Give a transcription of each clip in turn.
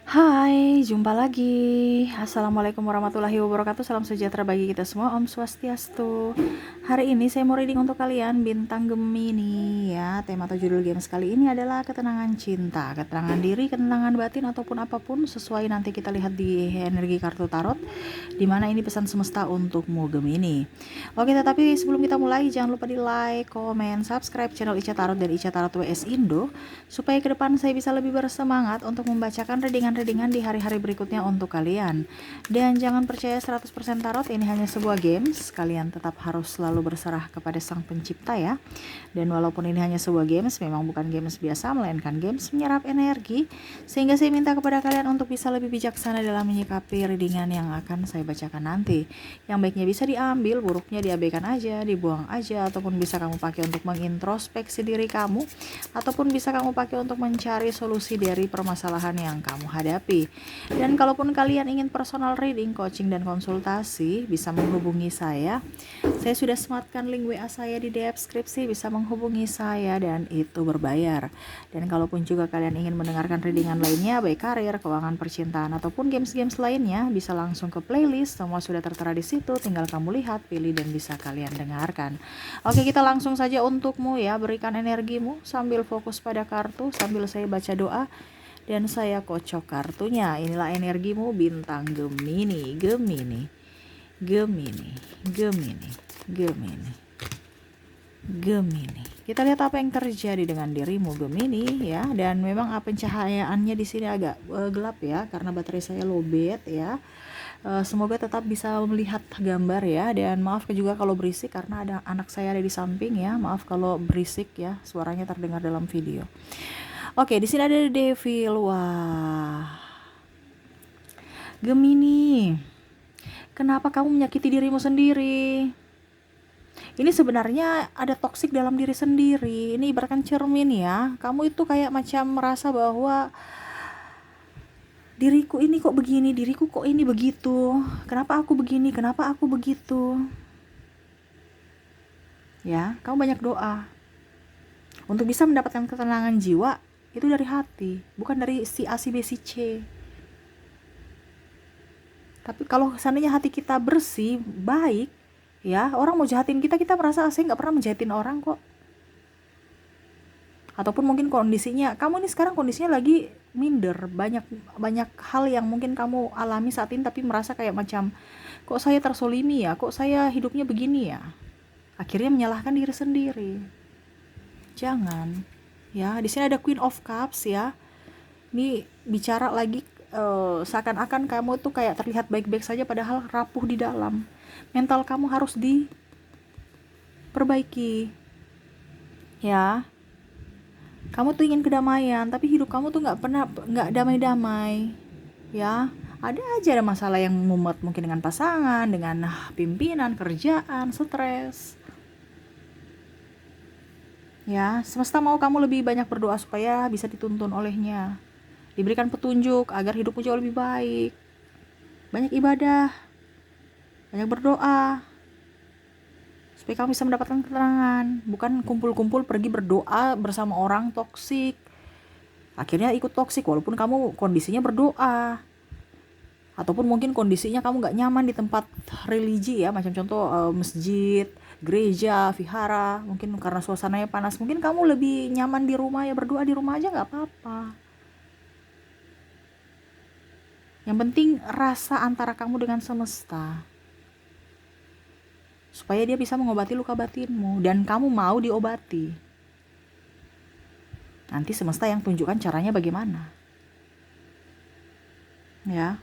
Hai, jumpa lagi. Assalamualaikum warahmatullahi wabarakatuh. Salam sejahtera bagi kita semua. Om Swastiastu. Hari ini saya mau reading untuk kalian bintang Gemini ya. Tema atau judul games kali ini adalah ketenangan cinta, ketenangan diri, ketenangan batin ataupun apapun sesuai nanti kita lihat di energi kartu tarot. Dimana ini pesan semesta untukmu Gemini. Oke, tetapi sebelum kita mulai jangan lupa di like, komen, subscribe channel Ica Tarot dan Ica Tarot WS Indo supaya ke depan saya bisa lebih bersemangat untuk membacakan readingan-readingan di hari-hari berikutnya untuk kalian. Dan jangan percaya 100% tarot, ini hanya sebuah games. Kalian tetap harus selalu berserah kepada Sang Pencipta ya. Dan walaupun ini hanya sebuah games, memang bukan games biasa, melainkan games menyerap energi. Sehingga saya minta kepada kalian untuk bisa lebih bijaksana dalam menyikapi readingan yang akan saya bacakan nanti. Yang baiknya bisa diambil, buruknya diabaikan aja, dibuang aja, ataupun bisa kamu pakai untuk mengintrospeksi diri kamu, ataupun bisa kamu pakai untuk mencari solusi dari permasalahan yang kamu hadapi. Dan kalaupun kalian ingin personal reading, coaching, dan konsultasi, bisa menghubungi saya. Saya sudah sematkan link WA saya di deskripsi, bisa menghubungi saya dan itu berbayar. Dan kalaupun juga kalian ingin mendengarkan readingan lainnya, baik karir, keuangan, percintaan, ataupun games-games lainnya, bisa langsung ke playlist, semua sudah tertera di situ, tinggal kamu lihat, pilih, dan bisa kalian dengarkan. Oke, kita langsung saja untukmu ya, berikan energimu sambil fokus pada kartu, sambil saya baca doa, dan saya kocok kartunya. Inilah energimu bintang Gemini, Gemini, Gemini, Gemini, Gemini, Gemini. Kita lihat apa yang terjadi dengan dirimu Gemini ya. Dan memang pencahayaannya di sini agak gelap ya, karena baterai saya lowbat ya. Semoga tetap bisa melihat gambar ya. Dan maaf juga kalau berisik karena ada anak saya ada di samping ya. Maaf kalau berisik ya, suaranya terdengar dalam video. Oke, di sini ada Devil. Wah, Gemini, kenapa kamu menyakiti dirimu sendiri? Ini sebenarnya ada toksik dalam diri sendiri. Ini ibaratkan cermin ya. Kamu itu kayak macam merasa bahwa diriku ini kok begini, diriku kok ini begitu. Kenapa aku begini, kenapa aku begitu? Ya, kamu banyak doa. Untuk bisa mendapatkan ketenangan jiwa, itu dari hati, bukan dari si A, si B, si C. Tapi kalau seandainya hati kita bersih, baik, ya, orang mau jahatin kita, kita merasa saya nggak pernah menjahatin orang kok. Ataupun mungkin kondisinya, kamu ini sekarang kondisinya lagi minder, banyak hal yang mungkin kamu alami saat ini, tapi merasa kayak macam, kok saya tersolimi ya, kok saya hidupnya begini ya. Akhirnya menyalahkan diri sendiri. Jangan, ya. Di sini ada Queen of Cups ya. Ini bicara lagi seakan-akan kamu tuh kayak terlihat baik-baik saja padahal rapuh di dalam. Mental kamu harus diperbaiki ya. Kamu tuh ingin kedamaian, tapi hidup kamu tuh nggak damai-damai ya. Ada aja ada masalah yang mumet, mungkin dengan pasangan, dengan pimpinan, kerjaan, stres ya. Semesta mau kamu lebih banyak berdoa supaya bisa dituntun olehnya, diberikan petunjuk agar hidupmu jauh lebih baik. Banyak ibadah, banyak berdoa supaya kamu bisa mendapatkan keterangan, bukan kumpul-kumpul pergi berdoa bersama orang toksik, akhirnya ikut toksik walaupun kamu kondisinya berdoa. Ataupun mungkin kondisinya kamu gak nyaman di tempat religi ya, macam contoh masjid, gereja, vihara, mungkin karena suasananya panas, mungkin kamu lebih nyaman di rumah, ya berdoa di rumah aja gak apa-apa. Yang penting rasa antara kamu dengan semesta, supaya dia bisa mengobati luka batinmu dan kamu mau diobati. Nanti semesta yang tunjukkan caranya bagaimana. Ya.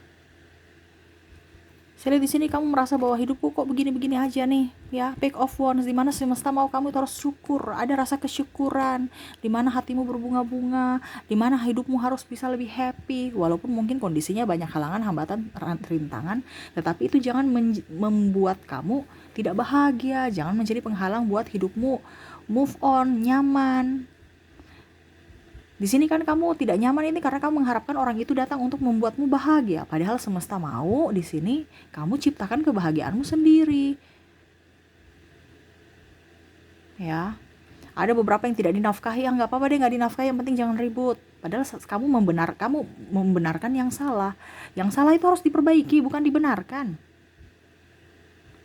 Saya lihat di sini kamu merasa bahwa hidupku kok begini-begini aja nih, ya. Page of Wands, di mana semesta mau kamu itu harus syukur, ada rasa kesyukuran, di mana hatimu berbunga-bunga, di mana hidupmu harus bisa lebih happy, walaupun mungkin kondisinya banyak halangan, hambatan, rintangan, tetapi itu jangan membuat kamu tidak bahagia, jangan menjadi penghalang buat hidupmu move on, nyaman. Di sini kan kamu tidak nyaman ini karena kamu mengharapkan orang itu datang untuk membuatmu bahagia. Padahal semesta mau di sini kamu ciptakan kebahagiaanmu sendiri. Ya. Ada beberapa yang tidak dinafkahi, ya nggak apa-apa deh nggak dinafkahi, yang penting jangan ribut. Padahal kamu membenarkan yang salah. Yang salah itu harus diperbaiki, bukan dibenarkan.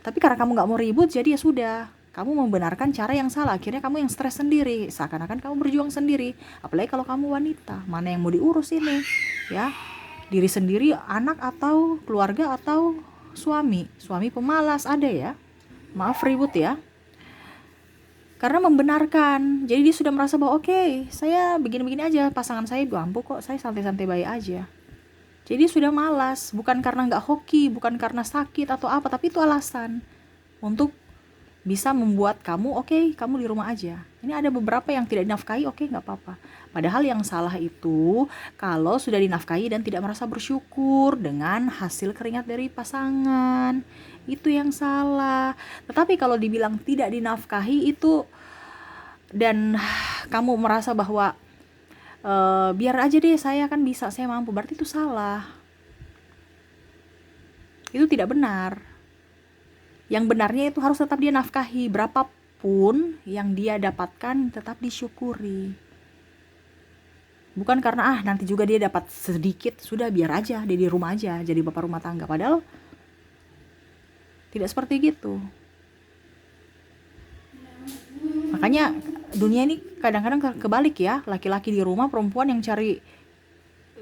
Tapi karena kamu nggak mau ribut, jadi ya sudah, kamu membenarkan cara yang salah. Akhirnya kamu yang stres sendiri, seakan-akan kamu berjuang sendiri. Apalagi kalau kamu wanita, mana yang mau diurus ini, ya? Diri sendiri, anak atau keluarga atau suami pemalas ada ya. Maaf ribut ya. Karena membenarkan, jadi dia sudah merasa bahwa oke, saya begini-begini aja, pasangan saya mampu kok, saya santai-santai baik aja. Jadi sudah malas, bukan karena nggak hoki, bukan karena sakit atau apa, tapi itu alasan untuk bisa membuat kamu kamu di rumah aja. Ini ada beberapa yang tidak dinafkahi, nggak apa-apa. Padahal yang salah itu kalau sudah dinafkahi dan tidak merasa bersyukur dengan hasil keringat dari pasangan, itu yang salah. Tetapi kalau dibilang tidak dinafkahi itu dan kamu merasa bahwa biar aja deh, saya kan bisa, saya mampu, berarti itu salah. Itu tidak benar. Yang benarnya itu harus tetap dia nafkahi, berapapun yang dia dapatkan tetap disyukuri. Bukan karena nanti juga dia dapat sedikit, sudah biar aja dia di rumah aja jadi bapak rumah tangga. Padahal tidak seperti gitu. Makanya dunia ini kadang-kadang kebalik ya, laki-laki di rumah, perempuan yang cari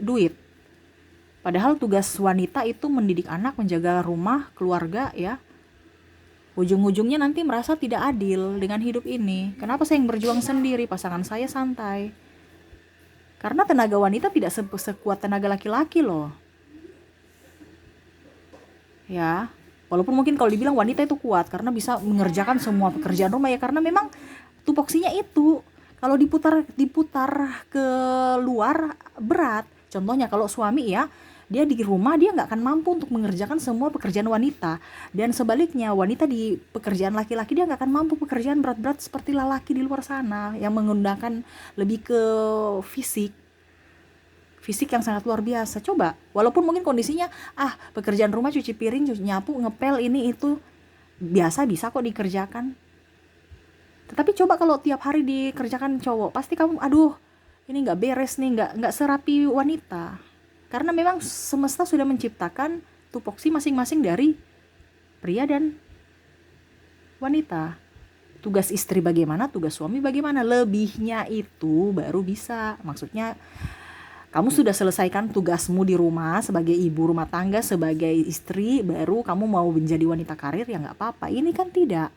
duit. Padahal tugas wanita itu mendidik anak, menjaga rumah, keluarga ya. Ujung-ujungnya nanti merasa tidak adil dengan hidup ini. Kenapa saya yang berjuang sendiri, pasangan saya santai? Karena tenaga wanita tidak sekuat tenaga laki-laki loh. Ya, walaupun mungkin kalau dibilang wanita itu kuat karena bisa mengerjakan semua pekerjaan rumah ya, karena memang tupoksinya itu. Kalau diputar ke luar berat. Contohnya kalau suami ya, dia di rumah dia nggak akan mampu untuk mengerjakan semua pekerjaan wanita, dan sebaliknya wanita di pekerjaan laki-laki dia nggak akan mampu pekerjaan berat-berat seperti lelaki di luar sana yang menggunakan lebih ke fisik yang sangat luar biasa. Coba, walaupun mungkin kondisinya pekerjaan rumah, cuci piring, cuci nyapu, ngepel, ini itu biasa, bisa kok dikerjakan. Tetapi coba kalau tiap hari dikerjakan cowok, pasti kamu ini nggak beres nih, nggak serapi wanita. Karena memang semesta sudah menciptakan tupoksi masing-masing dari pria dan wanita. Tugas istri bagaimana, tugas suami bagaimana, lebihnya itu baru bisa. Maksudnya kamu sudah selesaikan tugasmu di rumah sebagai ibu rumah tangga, sebagai istri, baru kamu mau menjadi wanita karir, ya nggak apa-apa. Ini kan tidak.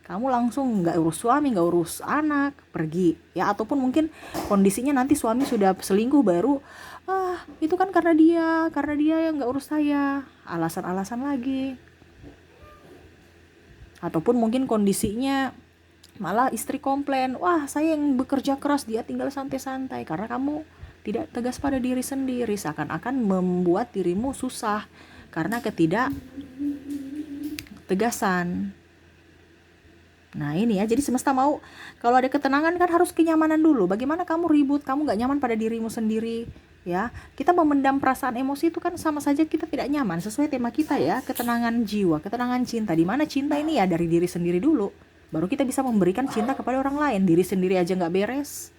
Kamu langsung nggak urus suami, nggak urus anak, pergi ya. Ataupun mungkin kondisinya nanti suami sudah selingkuh, baru itu kan karena dia yang nggak urus saya, alasan-alasan lagi. Ataupun mungkin kondisinya malah istri komplain, saya yang bekerja keras, dia tinggal santai-santai, karena kamu tidak tegas pada diri sendiri, seakan-akan membuat dirimu susah karena ketidaktegasan. Nah ini ya, jadi semesta mau kalau ada ketenangan kan harus kenyamanan dulu. Bagaimana kamu ribut, kamu gak nyaman pada dirimu sendiri ya. Kita memendam perasaan emosi itu kan sama saja kita tidak nyaman. Sesuai tema kita ya, ketenangan jiwa, ketenangan cinta. Dimana cinta ini ya dari diri sendiri dulu, baru kita bisa memberikan cinta kepada orang lain. Diri sendiri aja gak beres.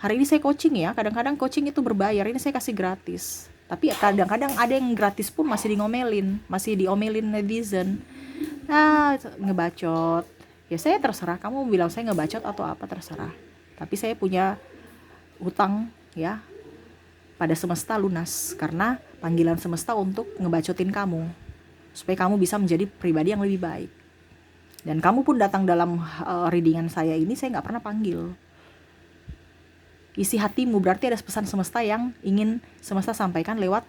Hari ini saya coaching ya, kadang-kadang coaching itu berbayar, ini saya kasih gratis. Tapi kadang-kadang ada yang gratis pun masih diomelin netizen. Ngebacot. Ya saya terserah, kamu bilang saya ngebacot atau apa, terserah. Tapi saya punya utang ya pada semesta lunas, karena panggilan semesta untuk ngebacotin kamu supaya kamu bisa menjadi pribadi yang lebih baik. Dan kamu pun datang dalam readingan saya ini, saya nggak pernah panggil. Isi hatimu, berarti ada pesan semesta yang ingin semesta sampaikan lewat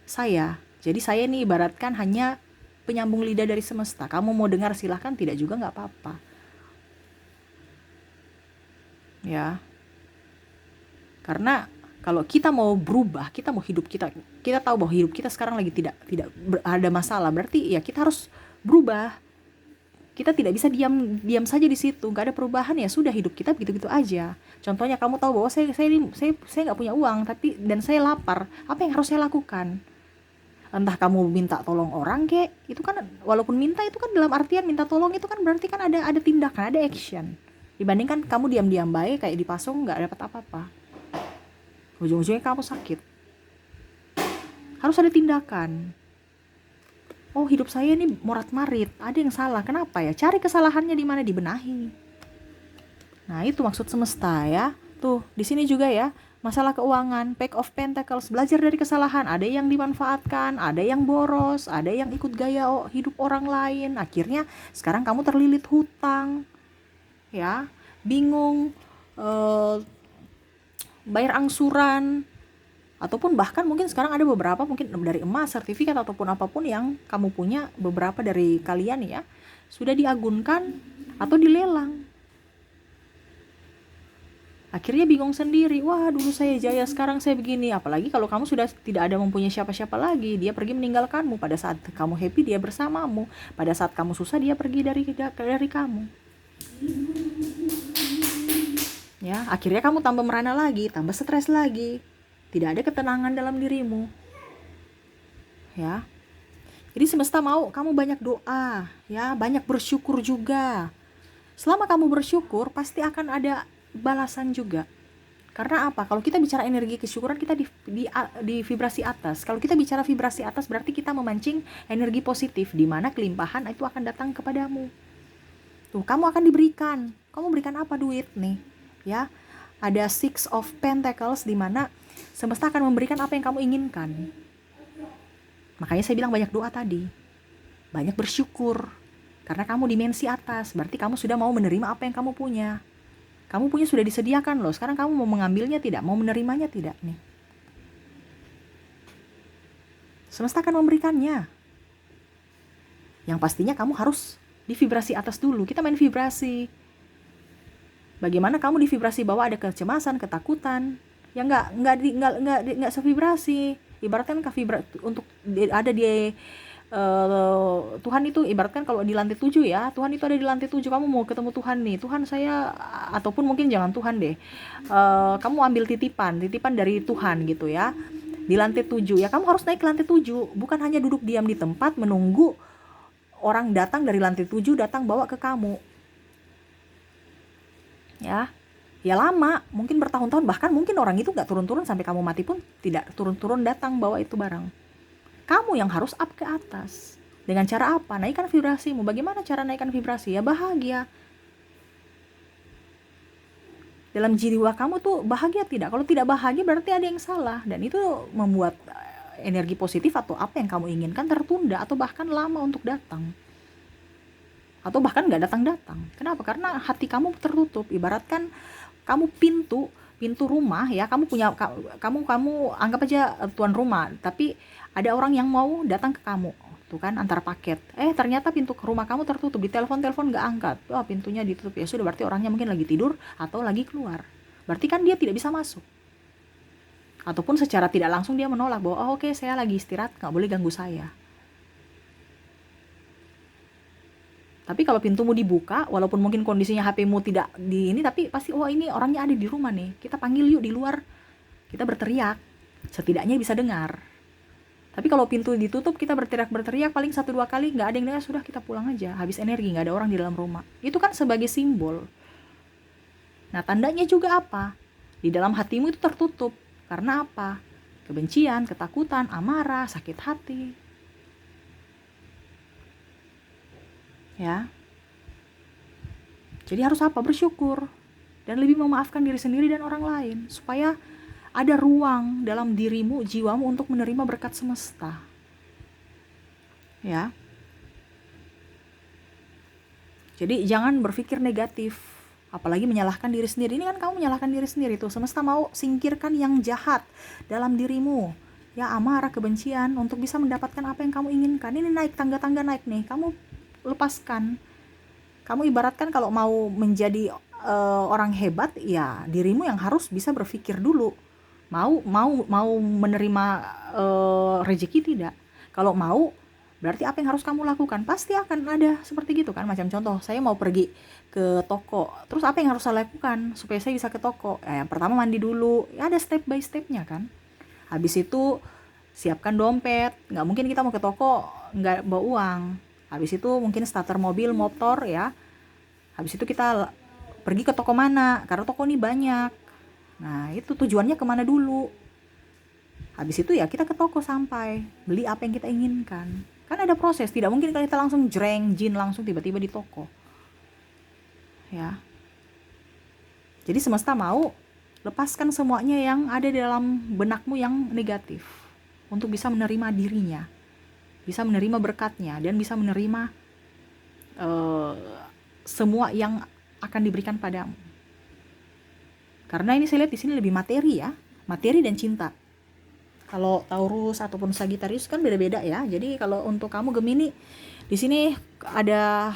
saya. Jadi saya ini ibaratkan hanya penyambung lidah dari semesta. Kamu mau dengar silahkan, tidak juga nggak apa-apa. Ya. Karena kalau kita mau berubah, kita mau hidup kita tahu bahwa hidup kita sekarang lagi tidak ada masalah, berarti ya kita harus berubah. Kita tidak bisa diam saja di situ, nggak ada perubahan, ya sudah hidup kita begitu-begitu aja. Contohnya kamu tahu bahwa saya nggak punya uang, dan saya lapar, apa yang harus saya lakukan? Entah kamu minta tolong orang kek, itu kan walaupun minta itu kan dalam artian minta tolong itu kan berarti kan ada tindakan, ada action. Dibandingkan kamu diam-diam baik kayak dipasung nggak dapat apa-apa. Ujung-ujungnya kamu sakit. Harus ada tindakan. Oh, hidup saya ini morat-marit, ada yang salah. Kenapa ya? Cari kesalahannya di mana, dibenahi. Nah, itu maksud semesta ya. Tuh, di sini juga ya. Masalah keuangan, Pack of Pentacles, belajar dari kesalahan. Ada yang dimanfaatkan, ada yang boros, ada yang ikut gaya hidup orang lain. Akhirnya sekarang kamu terlilit hutang, ya, bingung, bayar angsuran, ataupun bahkan mungkin sekarang ada beberapa mungkin dari emas, sertifikat ataupun apapun yang kamu punya, beberapa dari kalian ya sudah diagunkan atau dilelang. Akhirnya bingung sendiri, wah dulu saya jaya sekarang saya begini. Apalagi kalau kamu sudah tidak ada mempunyai siapa-siapa lagi, dia pergi meninggalkanmu. Pada saat kamu happy dia bersamamu, pada saat kamu susah dia pergi dari kamu. Ya, akhirnya kamu tambah merana lagi, tambah stres lagi, tidak ada ketenangan dalam dirimu. Ya, jadi semesta mau kamu banyak doa, ya, banyak bersyukur juga. Selama kamu bersyukur pasti akan ada balasan juga. Karena apa? Kalau kita bicara energi kesyukuran, kita di vibrasi atas. Kalau kita bicara vibrasi atas berarti kita memancing energi positif, di mana kelimpahan itu akan datang kepadamu. Tuh, kamu akan diberikan. Kamu berikan apa? Duit nih, ya. Ada Six of Pentacles, di mana semesta akan memberikan apa yang kamu inginkan. Makanya saya bilang banyak doa tadi, banyak bersyukur. Karena kamu dimensi atas, berarti kamu sudah mau menerima apa yang kamu punya. Kamu punya sudah disediakan loh, sekarang kamu mau mengambilnya tidak, mau menerimanya tidak nih. Semesta akan memberikannya. Yang pastinya kamu harus di vibrasi atas dulu. Kita main vibrasi. Bagaimana kamu di vibrasi bawah ada kecemasan, ketakutan, ya nggak sevibrasi. Ibaratkan untuk ada di Tuhan itu ibaratkan kalau di lantai 7 ya, Tuhan itu ada di lantai 7, kamu mau ketemu Tuhan nih, Tuhan saya, ataupun mungkin jangan Tuhan deh, kamu ambil titipan dari Tuhan gitu ya, di lantai 7 ya, kamu harus naik ke lantai 7, bukan hanya duduk diam di tempat menunggu orang datang dari lantai 7 datang bawa ke kamu, ya lama, mungkin bertahun-tahun, bahkan mungkin orang itu gak turun-turun sampai kamu mati pun tidak turun-turun datang bawa itu barang. Kamu yang harus up ke atas. Dengan cara apa? Naikkan vibrasimu. Bagaimana cara naikkan vibrasi? Ya bahagia. Dalam jiwa kamu tuh bahagia tidak? Kalau tidak bahagia berarti ada yang salah. Dan itu membuat energi positif atau apa yang kamu inginkan tertunda atau bahkan lama untuk datang. Atau bahkan gak datang-datang. Kenapa? Karena hati kamu tertutup. Ibaratkan kamu pintu rumah ya, kamu anggap aja tuan rumah, tapi ada orang yang mau datang ke kamu tuh kan, antar paket, ternyata pintu ke rumah kamu tertutup, di telepon nggak angkat, pintunya ditutup, ya sudah berarti orangnya mungkin lagi tidur atau lagi keluar, berarti kan dia tidak bisa masuk, ataupun secara tidak langsung dia menolak bahwa oke, saya lagi istirahat, nggak boleh ganggu saya. Tapi kalau pintumu dibuka, walaupun mungkin kondisinya HP-mu tidak di ini, tapi pasti ini orangnya ada di rumah nih. Kita panggil yuk di luar. Kita berteriak. Setidaknya bisa dengar. Tapi kalau pintu ditutup, kita berteriak paling 1-2 kali, nggak ada yang dengar, sudah kita pulang aja. Habis energi, nggak ada orang di dalam rumah. Itu kan sebagai simbol. Nah, tandanya juga apa? Di dalam hatimu itu tertutup. Karena apa? Kebencian, ketakutan, amarah, sakit hati. Ya, jadi harus apa? Bersyukur dan lebih memaafkan diri sendiri dan orang lain, supaya ada ruang dalam dirimu, jiwamu untuk menerima berkat semesta. Ya, jadi jangan berpikir negatif, apalagi menyalahkan diri sendiri. Ini kan kamu menyalahkan diri sendiri tuh. Semesta mau singkirkan yang jahat dalam dirimu, ya, amarah, kebencian, untuk bisa mendapatkan apa yang kamu inginkan. Ini naik tangga-tangga naik nih, kamu lepaskan. Kamu ibaratkan kalau mau menjadi orang hebat, ya dirimu yang harus bisa berpikir dulu, mau menerima rezeki tidak. Kalau mau, berarti apa yang harus kamu lakukan? Pasti akan ada seperti gitu kan. Macam contoh, saya mau pergi ke toko, terus apa yang harus saya lakukan supaya saya bisa ke toko? Yang pertama mandi dulu, ya ada step by stepnya kan. Habis itu siapkan dompet. Nggak mungkin kita mau ke toko nggak bawa uang. Habis itu mungkin starter mobil, motor ya. Habis itu kita pergi ke toko mana, karena toko ini banyak. Nah itu tujuannya kemana dulu. Habis itu ya kita ke toko sampai beli apa yang kita inginkan. Kan ada proses, tidak mungkin kalau kita langsung jin langsung tiba-tiba di toko. Ya. Jadi semesta mau lepaskan semuanya yang ada di dalam benakmu yang negatif untuk bisa menerima dirinya, bisa menerima berkatnya, dan bisa menerima semua yang akan diberikan padamu. Karena ini saya lihat di sini lebih materi ya, materi dan cinta. Kalau Taurus ataupun Sagittarius kan beda-beda ya. Jadi kalau untuk kamu Gemini, di sini ada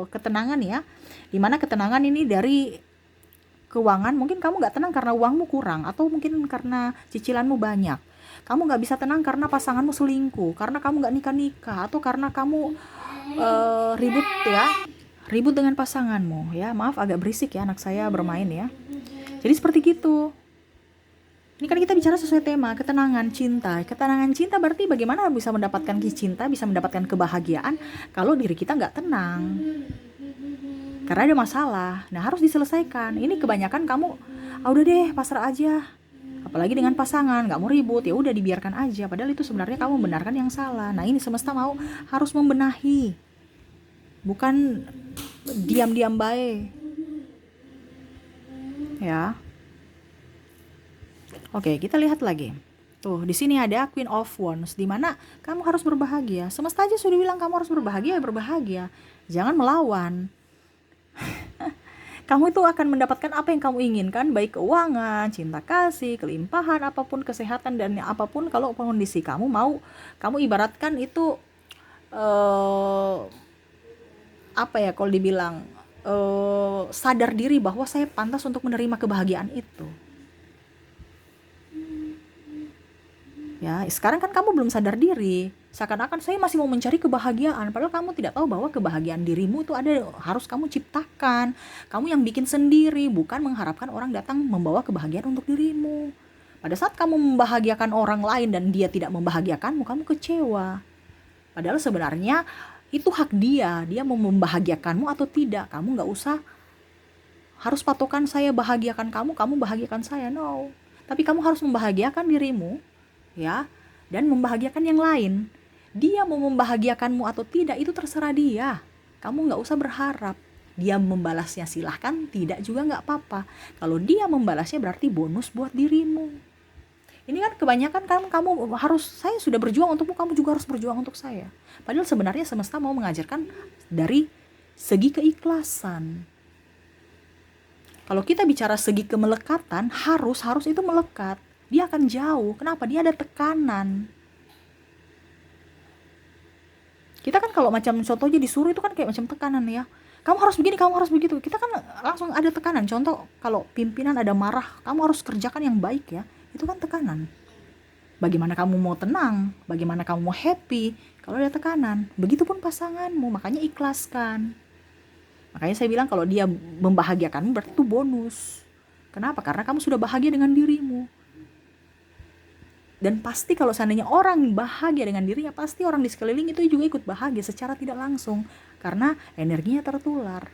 ketenangan ya. Dimana ketenangan ini dari keuangan. Mungkin kamu nggak tenang karena uangmu kurang, atau mungkin karena cicilanmu banyak. Kamu nggak bisa tenang karena pasanganmu selingkuh, karena kamu nggak nikah-nikah, atau karena kamu ribut dengan pasanganmu ya. Maaf agak berisik ya, anak saya bermain ya. Jadi seperti gitu. Ini kan kita bicara sesuai tema ketenangan cinta. Ketenangan cinta berarti bagaimana bisa mendapatkan cinta, bisa mendapatkan kebahagiaan kalau diri kita nggak tenang. Karena ada masalah, nah harus diselesaikan. Ini kebanyakan kamu, udah deh pasrah aja. Apalagi dengan pasangan, nggak mau ribut, ya udah dibiarkan aja. Padahal itu sebenarnya kamu membenarkan yang salah. Nah ini semesta mau harus membenahi, bukan diam-diam baik. Ya. Oke, kita lihat lagi. Tuh, di sini ada Queen of Wands, di mana kamu harus berbahagia. Semesta aja sudah bilang kamu harus berbahagia, ya berbahagia. Jangan melawan. Kamu itu akan mendapatkan apa yang kamu inginkan, baik keuangan, cinta kasih, kelimpahan, apapun, kesehatan, dan apapun. Kalau kondisi kamu mau, kamu ibaratkan itu apa ya, kalau dibilang sadar diri bahwa saya pantas untuk menerima kebahagiaan itu. Ya, sekarang kan kamu belum sadar diri. Seakan-akan saya masih mau mencari kebahagiaan, padahal kamu tidak tahu bahwa kebahagiaan dirimu itu ada, harus kamu ciptakan. Kamu yang bikin sendiri, bukan mengharapkan orang datang membawa kebahagiaan untuk dirimu. Pada saat kamu membahagiakan orang lain dan dia tidak membahagiakanmu, kamu kecewa. Padahal sebenarnya itu hak dia mau membahagiakanmu atau tidak. Kamu nggak usah harus patokan saya bahagiakan kamu bahagiakan saya, no. Tapi kamu harus membahagiakan dirimu, ya, dan membahagiakan yang lain. Dia mau membahagiakanmu atau tidak itu terserah dia. Kamu nggak usah berharap. Dia membalasnya silahkan, tidak juga nggak apa-apa. Kalau dia membalasnya berarti bonus buat dirimu. Ini kan kebanyakan kan kamu harus, saya sudah berjuang untukmu, kamu juga harus berjuang untuk saya. Padahal sebenarnya semesta mau mengajarkan dari segi keikhlasan. Kalau kita bicara segi kemelekatan, harus itu melekat. Dia akan jauh. Kenapa? Dia ada tekanan. Kita kan kalau macam contohnya disuruh itu kan kayak macam tekanan ya. Kamu harus begini, kamu harus begitu. Kita kan langsung ada tekanan. Contoh kalau pimpinan ada marah, kamu harus kerjakan yang baik ya. Itu kan tekanan. Bagaimana kamu mau tenang? Bagaimana kamu mau happy? Kalau ada tekanan. Begitupun pasanganmu, makanya ikhlaskan. Makanya saya bilang kalau dia membahagiakanmu berarti itu bonus. Kenapa? Karena kamu sudah bahagia dengan dirimu. Dan pasti kalau seandainya orang bahagia dengan dirinya, pasti orang di sekeliling itu juga ikut bahagia secara tidak langsung. Karena energinya tertular.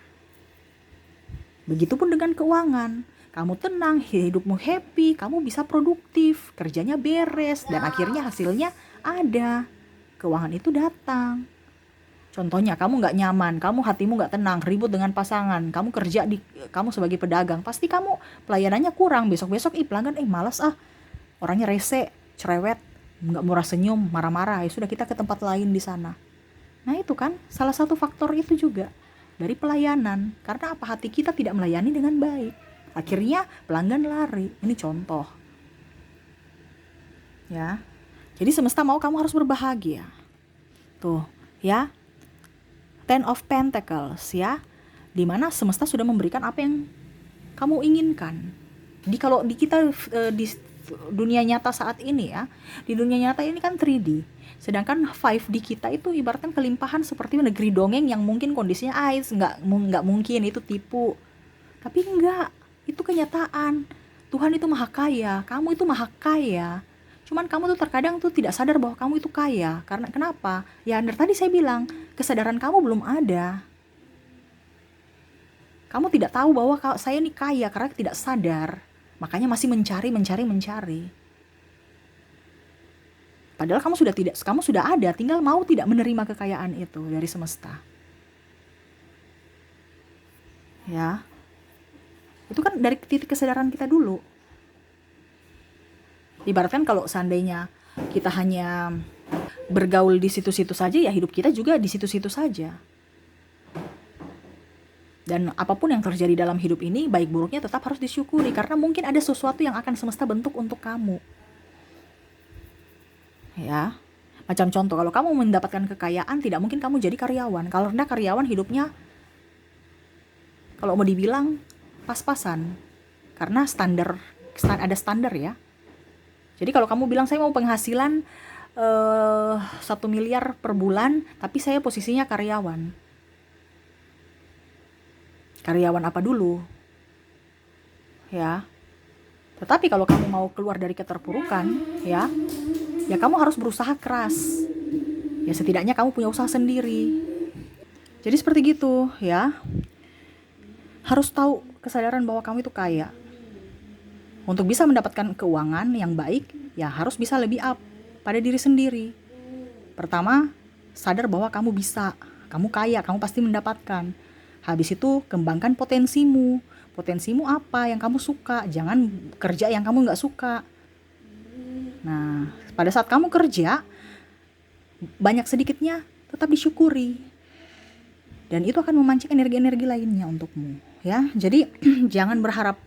Begitupun dengan keuangan. Kamu tenang, hidupmu happy, kamu bisa produktif, kerjanya beres, dan akhirnya hasilnya ada. Keuangan itu datang. Contohnya kamu gak nyaman, kamu hatimu gak tenang, ribut dengan pasangan, kamu kerja kamu sebagai pedagang, pasti kamu pelayanannya kurang. Besok-besok pelanggan malas orangnya rese, cerewet, nggak murah senyum, marah-marah, ya sudah kita ke tempat lain di sana. Nah itu kan salah satu faktor itu juga dari pelayanan. Karena apa? Hati kita tidak melayani dengan baik. Akhirnya pelanggan lari. Ini contoh. Ya. Jadi semesta mau kamu harus berbahagia. Tuh, ya. Ten of Pentacles ya. Dimana semesta sudah memberikan apa yang kamu inginkan. Kalau di kita di dunia nyata saat ini ya, di dunia nyata ini kan 3D, sedangkan 5D kita itu ibaratkan kelimpahan seperti negeri dongeng yang mungkin kondisinya nggak mungkin, itu tipu. Tapi enggak, itu kenyataan. Tuhan itu maha kaya, kamu itu maha kaya. Cuman kamu tuh terkadang tuh tidak sadar bahwa kamu itu kaya. Karena kenapa? Ya dari tadi saya bilang, kesadaran kamu belum ada. Kamu tidak tahu bahwa saya ini kaya karena tidak sadar. Makanya masih mencari. Padahal kamu sudah ada, tinggal mau tidak menerima kekayaan itu dari semesta. Ya. Itu kan dari titik kesadaran kita dulu. Ibaratkan kalau seandainya kita hanya bergaul di situ-situ saja, ya hidup kita juga di situ-situ saja. Dan apapun yang terjadi dalam hidup ini, baik buruknya tetap harus disyukuri. Karena mungkin ada sesuatu yang akan semesta bentuk untuk kamu. Ya, macam contoh, kalau kamu mendapatkan kekayaan, tidak mungkin kamu jadi karyawan. Karena karyawan hidupnya, kalau mau dibilang, pas-pasan. Karena ada standar ya. Jadi kalau kamu bilang saya mau penghasilan 1 miliar per bulan, tapi saya posisinya karyawan. Karyawan apa dulu? Ya. Tetapi kalau kamu mau keluar dari keterpurukan, ya kamu harus berusaha keras. Ya setidaknya kamu punya usaha sendiri. Jadi seperti gitu, ya. Harus tahu kesadaran bahwa kamu itu kaya. Untuk bisa mendapatkan keuangan yang baik, ya harus bisa lebih up pada diri sendiri. Pertama, sadar bahwa kamu bisa, kamu kaya, kamu pasti mendapatkan. Habis itu, kembangkan potensimu. Potensimu apa yang kamu suka, jangan kerja yang kamu gak suka. Nah, pada saat kamu kerja, banyak sedikitnya tetap disyukuri. Dan itu akan memancing energi-energi lainnya untukmu. Ya, jadi jangan berharap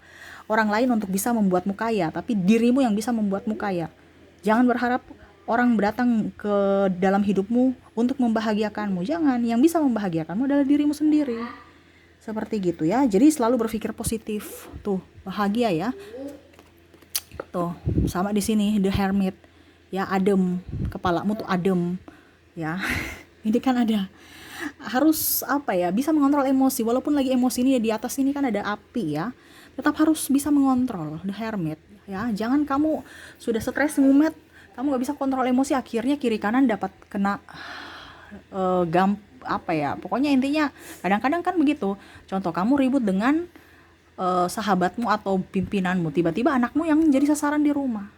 orang lain untuk bisa membuatmu kaya, tapi dirimu yang bisa membuatmu kaya. Jangan berharap orang datang ke dalam hidupmu untuk membahagiakanmu. Jangan, yang bisa membahagiakanmu adalah dirimu sendiri. Seperti gitu ya. Jadi selalu berpikir positif. Tuh, bahagia ya. Tuh, sama di sini The Hermit. Ya, adem. Kepalamu tuh adem. Ya. Ini kan ada harus bisa mengontrol emosi. Walaupun lagi emosi ini di atas ini kan ada api ya. Tetap harus bisa mengontrol, The Hermit ya. Jangan kamu sudah stres ngumet, kamu gak bisa kontrol emosi, akhirnya kiri kanan dapat kena pokoknya intinya kadang-kadang kan begitu. Contoh, kamu ribut dengan sahabatmu atau pimpinanmu, tiba-tiba anakmu yang jadi sasaran di rumah.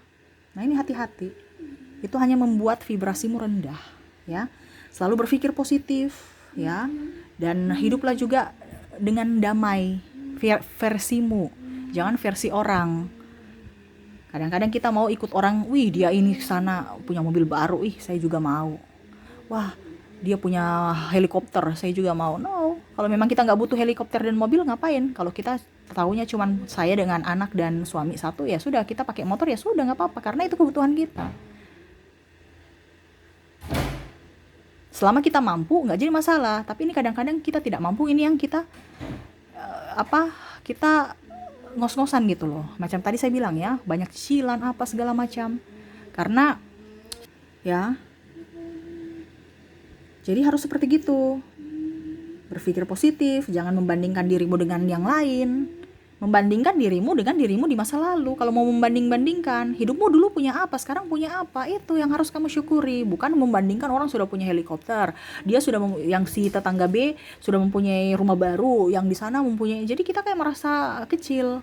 Nah ini hati-hati, itu hanya membuat vibrasimu rendah ya. Selalu berpikir positif ya, dan hiduplah juga dengan damai versimu, jangan versi orang. Kadang-kadang kita mau ikut orang, wih dia ini sana punya mobil baru, saya juga mau. Wah dia punya helikopter, saya juga mau. No, kalau memang kita nggak butuh helikopter dan mobil, ngapain? Kalau kita tahunya cuman saya dengan anak dan suami satu, ya sudah kita pakai motor, ya sudah nggak apa-apa, karena itu kebutuhan kita. Selama kita mampu nggak jadi masalah. Tapi ini kadang-kadang kita tidak mampu, ini yang kita kita ngos-ngosan gitu loh. Macam tadi saya bilang ya, banyak cicilan apa segala macam. Karena ya, jadi harus seperti gitu. Berpikir positif, jangan membandingkan dirimu dengan yang lain. Membandingkan dirimu dengan dirimu di masa lalu. Kalau mau membanding-bandingkan, hidupmu dulu punya apa, sekarang punya apa, itu yang harus kamu syukuri. Bukan membandingkan orang sudah punya helikopter, dia sudah yang si tetangga B sudah mempunyai rumah baru, yang di sana mempunyai. Jadi kita kayak merasa kecil.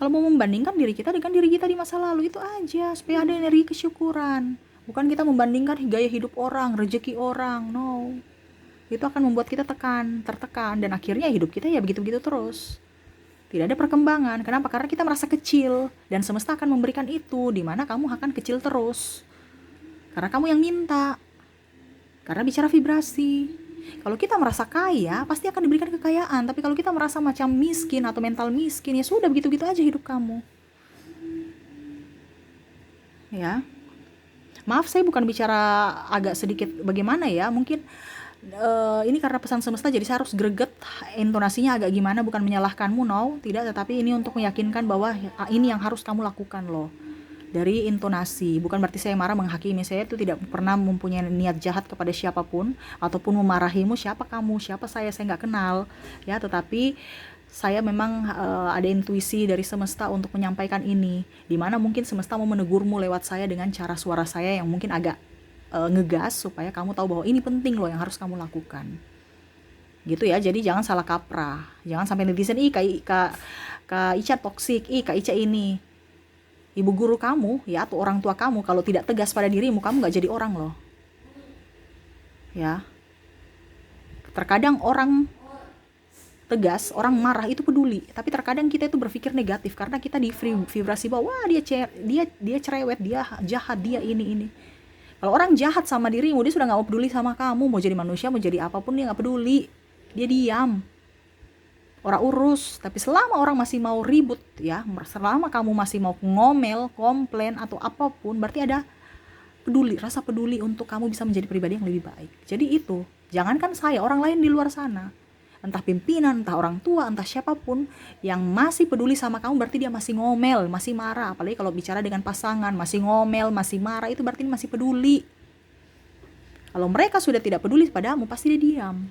Kalau mau membandingkan diri kita dengan diri kita di masa lalu, itu aja, supaya ada energi kesyukuran. Bukan kita membandingkan gaya hidup orang, rezeki orang. No, itu akan membuat kita tertekan, dan akhirnya hidup kita ya begitu-begitu terus. Tidak ada perkembangan. Kenapa? Karena kita merasa kecil, dan semesta akan memberikan itu, di mana kamu akan kecil terus. Karena kamu yang minta. Karena bicara vibrasi. Kalau kita merasa kaya, pasti akan diberikan kekayaan. Tapi kalau kita merasa macam miskin atau mental miskin, ya sudah begitu-begitu aja hidup kamu. Ya. Maaf, saya bukan bicara agak sedikit bagaimana ya. Mungkin ini karena pesan semesta, jadi saya harus greget, intonasinya agak gimana, bukan menyalahkanmu, no, tidak, tetapi ini untuk meyakinkan bahwa ini yang harus kamu lakukan loh. Dari intonasi, bukan berarti saya marah menghakimi, saya itu tidak pernah mempunyai niat jahat kepada siapapun ataupun memarahimu. Siapa kamu, siapa saya nggak kenal ya, tetapi saya memang ada intuisi dari semesta untuk menyampaikan ini, dimana mungkin semesta mau menegurmu lewat saya dengan cara suara saya yang mungkin agak ngegas, supaya kamu tahu bahwa ini penting loh yang harus kamu lakukan gitu ya. Jadi jangan salah kaprah, jangan sampai netizen Kak Ica toksik, Kak Ica ini. Ibu guru kamu ya, atau orang tua kamu kalau tidak tegas pada dirimu, kamu nggak jadi orang loh ya. Terkadang orang tegas, orang marah itu peduli, tapi terkadang kita itu berpikir negatif karena kita di vibrasi bahwa wah dia cerewet, dia jahat, dia ini. Kalau orang jahat sama dirimu, dia sudah nggak mau peduli sama kamu, mau jadi manusia, mau jadi apapun dia nggak peduli, dia diam, orang urus. Tapi selama orang masih mau ribut ya, selama kamu masih mau ngomel, komplain atau apapun, berarti ada peduli, rasa peduli untuk kamu bisa menjadi pribadi yang lebih baik. Jadi itu, jangankan saya, orang lain di luar sana, entah pimpinan, entah orang tua, entah siapapun yang masih peduli sama kamu, berarti dia masih ngomel, masih marah. Apalagi kalau bicara dengan pasangan, masih ngomel, masih marah, itu berarti masih peduli. Kalau mereka sudah tidak peduli padamu, pasti dia diam.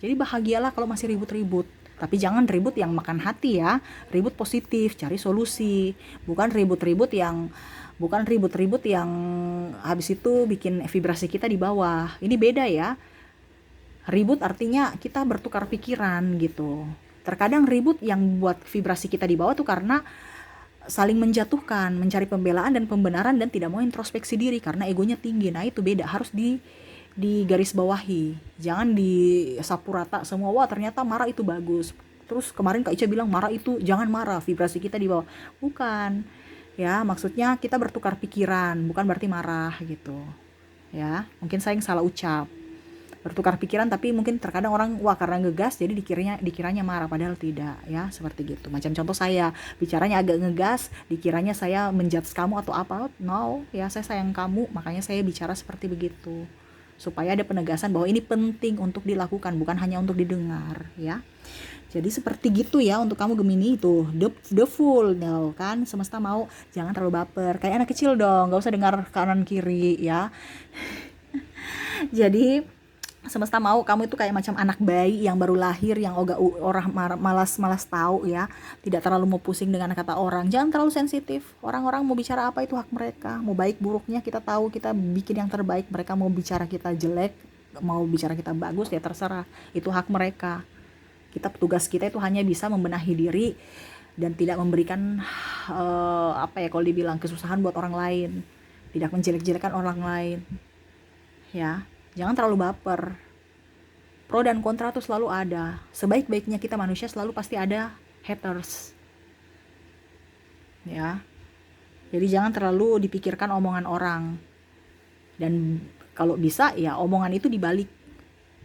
Jadi bahagialah kalau masih ribut-ribut. Tapi jangan ribut yang makan hati ya, ribut positif, cari solusi, bukan ribut-ribut yang habis itu bikin vibrasi kita di bawah. Ini beda ya. Ribut artinya kita bertukar pikiran gitu. Terkadang ribut yang buat vibrasi kita di bawah tuh karena saling menjatuhkan, mencari pembelaan dan pembenaran, dan tidak mau introspeksi diri karena egonya tinggi. Nah itu beda, harus di garis bawahi. Jangan disapu rata semua, wah ternyata marah itu bagus. Terus kemarin Kak Ica bilang marah itu jangan marah, vibrasi kita di bawah. Bukan. Ya, maksudnya kita bertukar pikiran, bukan berarti marah gitu. Ya, mungkin saya yang salah ucap. Bertukar pikiran, tapi mungkin terkadang orang wah karena ngegas jadi dikiranya marah, padahal tidak ya, seperti gitu. Macam contoh saya bicaranya agak ngegas, dikiranya saya menjudge kamu atau apa. No ya, saya sayang kamu, makanya saya bicara seperti begitu, supaya ada penegasan bahwa ini penting untuk dilakukan, bukan hanya untuk didengar ya. Jadi seperti gitu ya untuk kamu Gemini itu, the full no, kan semesta mau jangan terlalu baper, kayak anak kecil dong, gak usah dengar kanan kiri ya. Jadi semesta mau kamu itu kayak macam anak bayi yang baru lahir, yang orang malas tahu ya, tidak terlalu mau pusing dengan kata orang. Jangan terlalu sensitif, orang-orang mau bicara apa itu hak mereka, mau baik buruknya kita tahu, kita bikin yang terbaik. Mereka mau bicara kita jelek, mau bicara kita bagus, ya terserah, itu hak mereka. Tugas kita itu hanya bisa membenahi diri dan tidak memberikan kalau dibilang kesusahan buat orang lain, tidak menjelek-jelekan orang lain ya. Jangan terlalu baper. Pro dan kontra tuh selalu ada. Sebaik-baiknya kita manusia selalu pasti ada haters. Ya. Jadi jangan terlalu dipikirkan omongan orang. Dan kalau bisa ya omongan itu dibalik.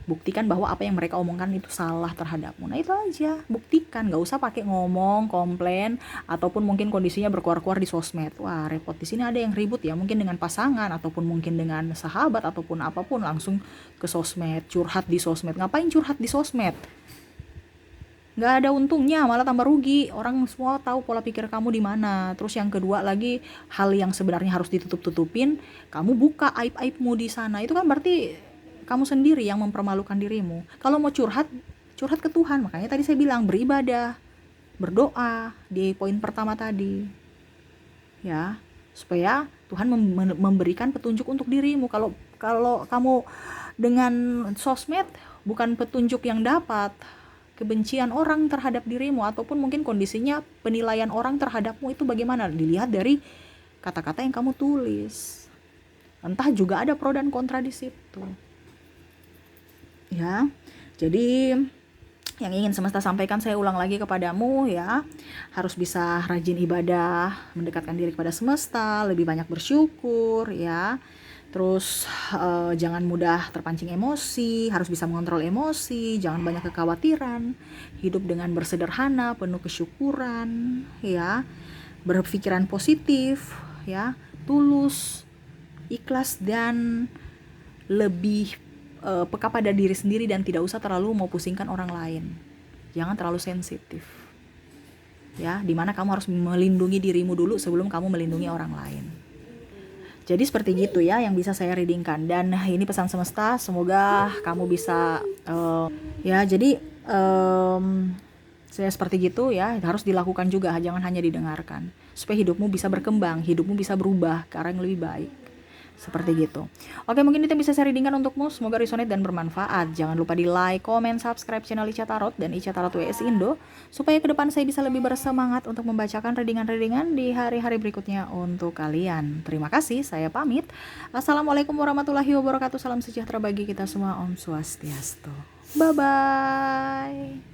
Buktikan bahwa apa yang mereka omongkan itu salah terhadapmu. Nah itu aja, buktikan, gak usah pakai ngomong, komplain, ataupun mungkin kondisinya berkuar-kuar di sosmed. Wah repot, di sini ada yang ribut ya, mungkin dengan pasangan, ataupun mungkin dengan sahabat, ataupun apapun, langsung ke sosmed, curhat di sosmed. Ngapain curhat di sosmed? Gak ada untungnya, malah tambah rugi. Orang semua tahu pola pikir kamu di mana. Terus yang kedua lagi, hal yang sebenarnya harus ditutup-tutupin, kamu buka aib-aibmu di sana. Itu kan berarti kamu sendiri yang mempermalukan dirimu. Kalau mau curhat ke Tuhan. Makanya tadi saya bilang beribadah, berdoa di poin pertama tadi. Ya, supaya Tuhan memberikan petunjuk untuk dirimu. Kalau kamu dengan sosmed bukan petunjuk yang dapat, kebencian orang terhadap dirimu, ataupun mungkin kondisinya penilaian orang terhadapmu itu bagaimana? Dilihat dari kata-kata yang kamu tulis. Entah juga ada pro dan kontra di situ. Ya, jadi yang ingin semesta sampaikan saya ulang lagi kepadamu ya, harus bisa rajin ibadah, mendekatkan diri kepada semesta, lebih banyak bersyukur ya. Terus jangan mudah terpancing emosi, harus bisa mengontrol emosi, jangan banyak kekhawatiran, hidup dengan bersederhana, penuh kesyukuran ya, berpikiran positif ya, tulus, ikhlas, dan lebih peka pada diri sendiri, dan tidak usah terlalu mau pusingkan orang lain. Jangan terlalu sensitif ya, dimana kamu harus melindungi dirimu dulu sebelum kamu melindungi orang lain. Jadi seperti gitu ya yang bisa saya readingkan, dan ini pesan semesta, semoga kamu bisa ya. Jadi Saya seperti gitu ya, harus dilakukan juga, jangan hanya didengarkan. Supaya hidupmu bisa berkembang, hidupmu bisa berubah ke arah yang lebih baik. Seperti gitu. Oke, mungkin itu yang bisa saya readingkan untukmu. Semoga resonate dan bermanfaat. Jangan lupa di like, comment, subscribe channel Ica Tarot dan Ica Tarot WS Indo, supaya ke depan saya bisa lebih bersemangat untuk membacakan readingan-readingan di hari-hari berikutnya untuk kalian. Terima kasih, saya pamit. Assalamualaikum warahmatullahi wabarakatuh. Salam sejahtera bagi kita semua. Om Swastiastu. Bye-bye.